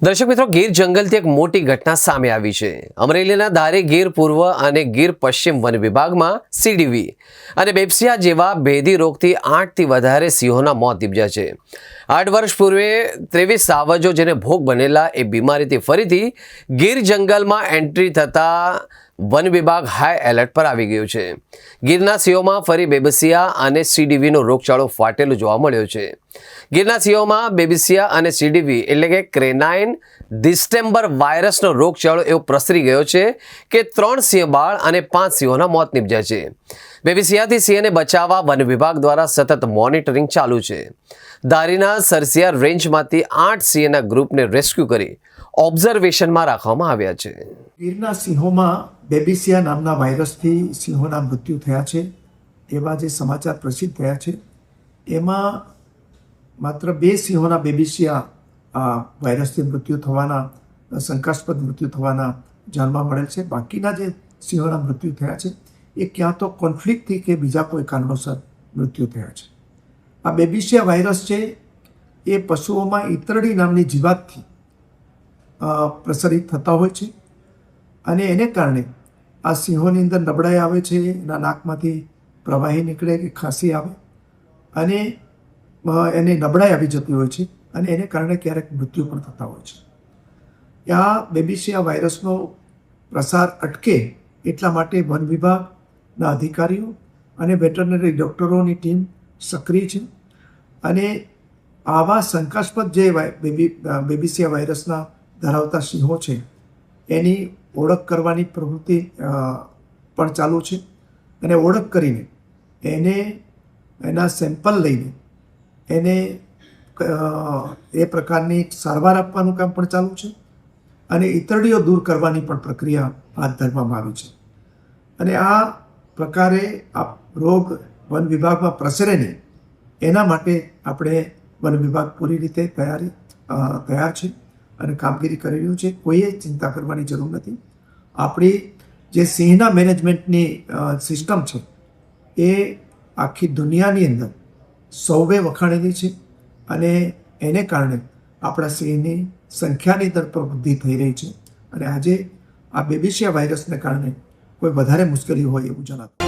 દર્શક મિત્રો, ગીર જંગલથી એક મોટી ઘટના સામે આવી છે. અમરેલીના ધારી ગીર પૂર્વ અને ગીર પશ્ચિમ વન વિભાગમાં સીડીવી અને બેપ્સિયા જેવા ભેદી રોગથી 8થી વધારે સિંહોના મોત નીપજ્યા છે. 8 વર્ષ પૂર્વે 23 સાવજો જેને ભોગ બનેલા એ બીમારીથી ફરીથી ગીર જંગલમાં એન્ટ્રી થતા વન વિભાગ હાઈ એલર્ટ પર આવી ગયું છે. ગીરના સિંહોમાં ફરી બેબસિયા અને સીડીવીનો રોગચાળો ફાટેલો જોવા મળ્યો છે. ગીરના સિંહોમાં બેબસિયા અને સીડીવી એટલે કે ક્રેનાઇન ડિસ્ટેમ્બર વાયરસનો રોગચાળો એવો પ્રસરી ગયો છે કે 3 સિંહ બાળ અને 5 સિંહોના મોત નીપજ્યા છે. બેબસિયાથી સિંહને બચાવવા વન વિભાગ દ્વારા સતત મોનિટરિંગ ચાલુ છે. ધારીના સરસિયા રેન્જમાંથી 8 સિંહના ગ્રુપને રેસ્ક્યુ કરી ઓબ્ઝર્વેશનમાં રાખવામાં આવ્યા છે. ગીરના સિંહોમાં બેબિસિયા નામના વાયરસથી સિંહોના મૃત્યુ થયા છે એવા જે સમાચાર પ્રસિદ્ધ થયા છે એમાં માત્ર 2 સિંહોના બેબિસિયા વાયરસથી મૃત્યુ થવાના શંકાસ્પદ મૃત્યુ થવાના જાણવા મળેલ છે. બાકીના જે સિંહોના મૃત્યુ થયા છે એ ક્યાં તો કોન્ફ્લિક્ટથી કે બીજા કોઈ કારણોસર મૃત્યુ થયા છે. આ બેબિસિયા વાયરસ છે એ પશુઓમાં ઈતરડી નામની જીવાતથી પ્રસરિત થતા હોય છે અને એને કારણે આ સિંહોની અંદર નબળાઈ આવે છે, એના નાકમાંથી પ્રવાહી નીકળે કે ખાંસી આવે અને એને નબળાઈ આવી જતી હોય છે અને એને કારણે ક્યારેક મૃત્યુ પણ થતા હોય છે. આ બેબિસિયા વાયરસનો પ્રસાર અટકે એટલા માટે વન વિભાગના અધિકારીઓ અને વેટરનરી ડૉક્ટરોની ટીમ સક્રિય છે અને આવા શંકાસ્પદ જે બેબિસિયા વાયરસના ધરાવતા સિંહો છે એની ઓળખ કરવાની પ્રવૃત્તિ પણ ચાલુ છે અને ઓળખ કરીને એને એના સેમ્પલ લઈને એને એ પ્રકારની સારવાર આપવાનું કામ પણ ચાલુ છે અને ઈતરડીઓ દૂર કરવાની પણ પ્રક્રિયા હાથ ધરવામાં આવી છે. અને આ પ્રકારે આ રોગ વન વિભાગમાં પ્રસરે નહીં એના માટે આપણે વન વિભાગ પૂરી રીતે તૈયાર છે અને કામગીરી કરી રહ્યું છે. કોઈએ ચિંતા કરવાની જરૂર નથી. આપણી જે સિંહના મેનેજમેન્ટની સિસ્ટમ છે એ આખી દુનિયાની અંદર સૌએ વખાણેલી છે અને એને કારણે આપણા સિંહની સંખ્યાની દર પર વૃદ્ધિ થઈ રહી છે અને આજે આ બેબિસિયા વાયરસને કારણે કોઈ વધારે મુશ્કેલી હોય એવું જણાતું